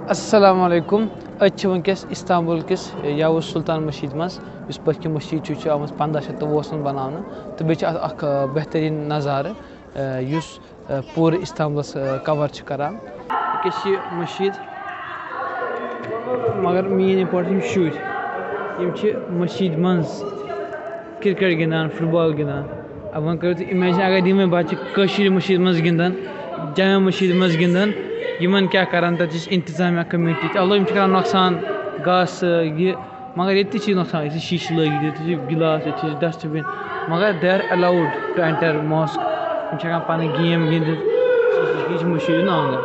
Assalamu alaikum. Wunkas Istanbul kis Yavuz Sultan Masjid mas yus paki masjid chu amas 1520 banavna to be ak behtarin nazar yus pur Istanbul's cover ch karan kis masjid magar main important shoot yim ch masjid mans cricket gindan football gindan avan karo imagine agar dim bachi kashmiri masjid mans gindan jama masjid mans gindan Yemen क्या करान तक इंतजामिया committee अल्लाह यम करान नुकसान घास ये मगर ये नुकसान ये शीश लगे ये गिलास ये डस्टबिन मगर they are allowed to enter mosque यम पान गेम गिंद ये मशीद आंगन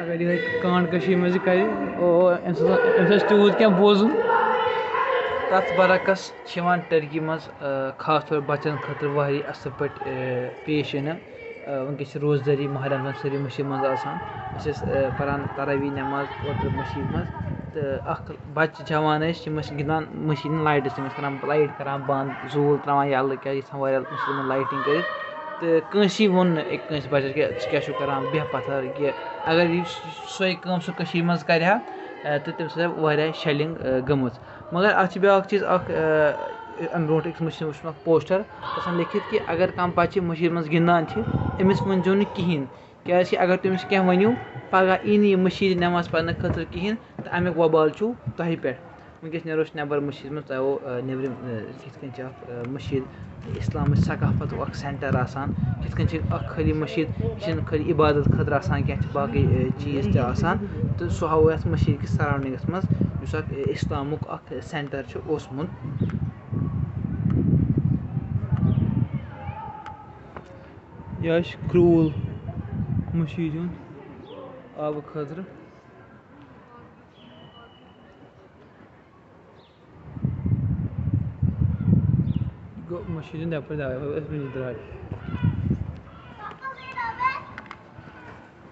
अगर ये कांड मज कर तूत क्या बोजन तथ बरकस टर्की मज खास तौर बचन खतर वारी असल पे पेश इन वनकस रोजदारी महरम सारी मशीद मज पान तरावी नमाज मशीद मज तो बच्चे जवान गिंदान मशीद लाइट करान लाइट करान बंद जूल त्रावान यल क्या मशीद लाइटिंग कर कंसी वोन कंस बचस क्या करान बेह पत्थर कि अगर सोई कम सह मज कर तो तम सह शेलिंग गमत मगर अत ब्या चीज अम ब्रो मशीद वो पोस्टर तथा लिखित कि अगर कह बच्चे मशीद मज गिंदान अमिस वनो ना कहें क्या अगर तमिस क्या वनो पगह यी यह मशीद नमाज पढ़ने खतर कहें तो अमुक वबाल तह पे वनकस नेरो नबर मशीद मज तह नबरम मशीद इस्लाम सकाफत सेंटर आसान खाली मशीद यह खाली इबादत खतर क्या बाकी चीज़ तो सह हाव ये मशीद किस सराउंडिंगस मज इस्लामुक सेंटर ओसमुत यह क्रूल मशीद आब खतर गो मशीद नपर द्राय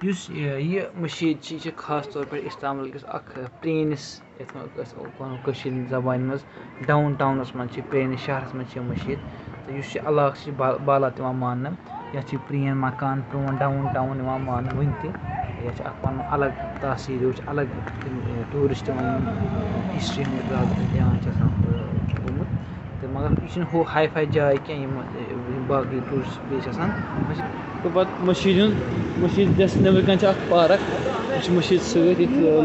यह मशीद खास तौर पर इस्तांबुल किस प्रेनिस जबान मज डाउन टाउनस मज प्रेनिस शहरस मज मशीद तो इलाक बालात मान यह प्रेन मकान प्रोन डाउन टाउन मान वन तह पन अलग तहसील अलग टूरिस्ट हिस्ट्री ध्यान गोमुत तो मगर यह हो हाई फाई जाए क्या बाकी टूरिस्ट प्लेस तो पे मशीद नबर कन पार्क मशीद सत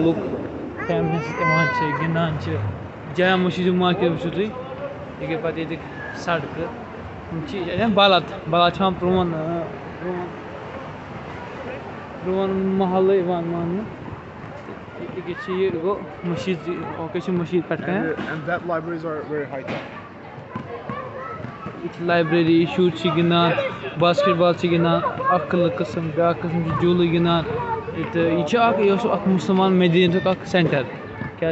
लुक फैमिली सत गिंदान जया मशीद मार्केट वो तुम यह गई पे सड़क बालात प्रोन महल मान यह गो मशीद मशीद पे लाइब्रेरी शुर गिंदान बास्केटबॉल गिंदान कस्म ब्या कस्म जूल गिंदान तो यह मुसलमान मदीन सेंटर क्या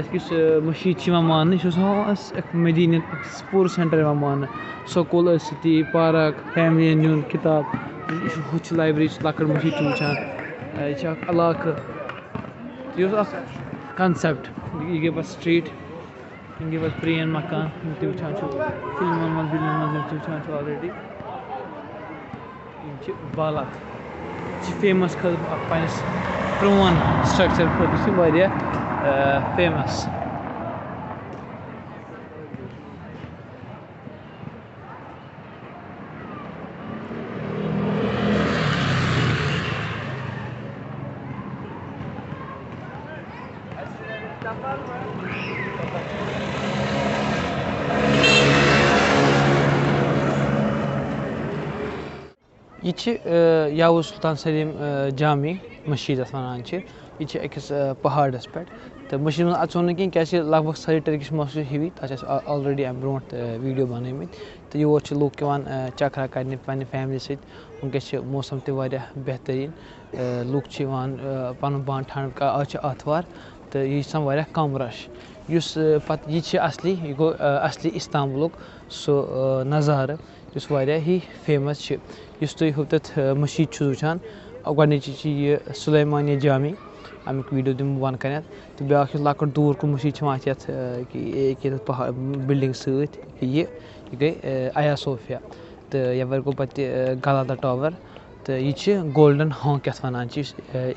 मशीद मान यह मदीन पूर सेंटर मान स्कूल पार्क फैमिली नुन किताब हु लाइब्रेरी लकड़ मशीद वुचान यह इलाक यह कंसेप्ट यह गई पे स्ट्रीट यह गई पे प्रेन मकान तुम वुचान फिल्मन मज वुचान ऑलरेडी बालात फेमस पस प्रोन स्ट्रक्चर खतर फेमस यह यावुज सुल्तान सलीम जामी मशीद वन यह अकिस पहाड़स पे तो मशीद मज अचो ना क्या लगभग सारी टर्किश मॉस्क हिवी तक ऑलरेडी अम ब्रो वीडियो बनमत तो योर लूक चक्रा करने पे फैमिली सत वनकस मौसम तह बेहतरीन लूक पन पान ठंड आज आतवार तो यह कम रश यह असली यह गो असली इस्तांबुल सो नज़ार ही फेमस तुम हो तथ मशीद वुचान गोडनिच यह सुलेमान जामी अमुक वीडियो दिम वन कर तो ब्या लकट दूर कुन मशीद बिल्डिंग सत यह गई आया सोफिया तो यवर गो पे गलाता टावर तो تہٕ یہِ چھِ گولڈن ہانک یَتھ وَنان چھِ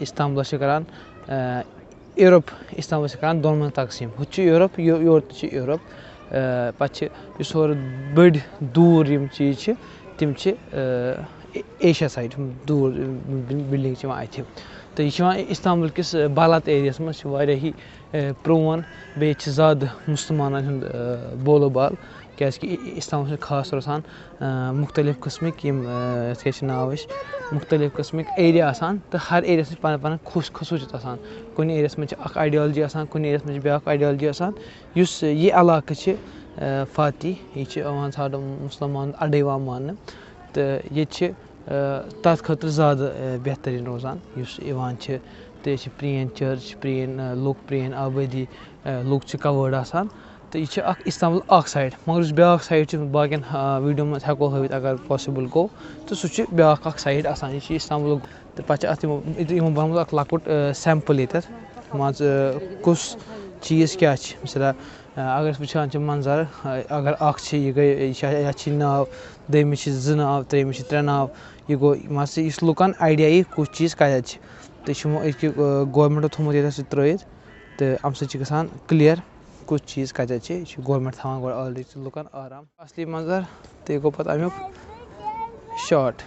اِستانبُلَس چھِ کَران یوٗروپ اِستانبُل چھِ کَران دۄن منٛز تقسیٖم ہُہ تہِ چھُ یوٗروپ یورٕ تہِ چھِ یوٗروپ پَتہٕ چھِ یُس ہورٕ بٔڑۍ دوٗر یِم چیٖز چھِ تِم چھِ ایشیا سایڈ دوٗر بِلڈِنٛگ چھِ یِوان اَتھِ تہٕ یہِ چھِ یِوان اِستانبُل کِس بالات ایریاہَس منٛز چھِ واریاہٕے پرٛون بیٚیہِ چھِ زیادٕ مُسلمانَن ہُنٛد بولو بال کیٛازِکہِ اِستانبُل چھِ خاص طور آسان مُختلِف قٕسمٕکۍ یِم یَتھ کیٛاہ چھِ ناو أسۍ مُختلِف قٕسمٕکۍ ایریا آسان تہٕ ہر ایریاہَس منٛز چھِ پَنٕنۍ پَنٕنۍ خصوٗصیت آسان کُنہِ ایریاہَس منٛز چھِ اَکھ آیڈیالجی آسان کُنہِ ایریاہَس منٛز چھِ بیٛاکھ آیڈیالجی آسان یُس یہِ علاقہٕ چھِ فاتی یہِ چھِ یِوان ژھانٛڈٕ مُسلمان اَڈٕ یِوان ماننہٕ تہٕ ییٚتہِ چھِ تَتھ خٲطرٕ زیادٕ بہتریٖن روزان یُس یِوان چھِ تہٕ یہِ چھِ پرٛٲنۍ چٔرٕچ پرٛٲنۍ لُکھ پرٛٲنۍ آبٲدی لُکھ چھِ کَوٲڈ آسان تہٕ یہِ چھِ اَکھ اِستانبُل اَکھ سایڈ مگر یُس بیٛاکھ سایڈ چھِ باقٕیَن ویٖڈیو منٛز ہٮ۪کو ہٲوِتھ اگر پاسِبٕل گوٚو تہٕ سُہ چھُ بیٛاکھ اَکھ سایڈ آسان یہِ چھِ اِستانبُلُک تہٕ پَتہٕ چھِ اَتھ یِمو بَنومُت اَکھ لۄکُٹ سٮ۪مپٕل ییٚتٮ۪تھ مان ژٕ کُس چیٖز کیٛاہ چھِ مِثال اگر أسۍ وٕچھان چھِ منظر اگر اَکھ چھِ یہِ گٔے یہِ چھِ یَتھ چھِ ناو دوٚیمِس چھِ 2 ناو ترٛیٚیِمِس چھِ 3 ناو یہِ گوٚو مان ژٕ یُس لُکَن آیڈیا یی کُس چیٖز کَتٮ۪تھ چھِ تہٕ یہِ چھِ یِمو أزکہِ گورمٮ۪نٛٹو تھوٚمُت ییٚتٮ۪تھ سُہ ترٛٲیِتھ تہٕ اَمہِ سۭتۍ چھِ گژھان کٕلیَر کُس چیٖز کَتٮ۪تھ چھِ یہِ چھِ گورمٮ۪نٛٹ تھاوان گۄڈٕ آلریڈی لُکَن آرام اَصلی منظر تہٕ یہِ گوٚو پَتہٕ اَمیُک شاٹ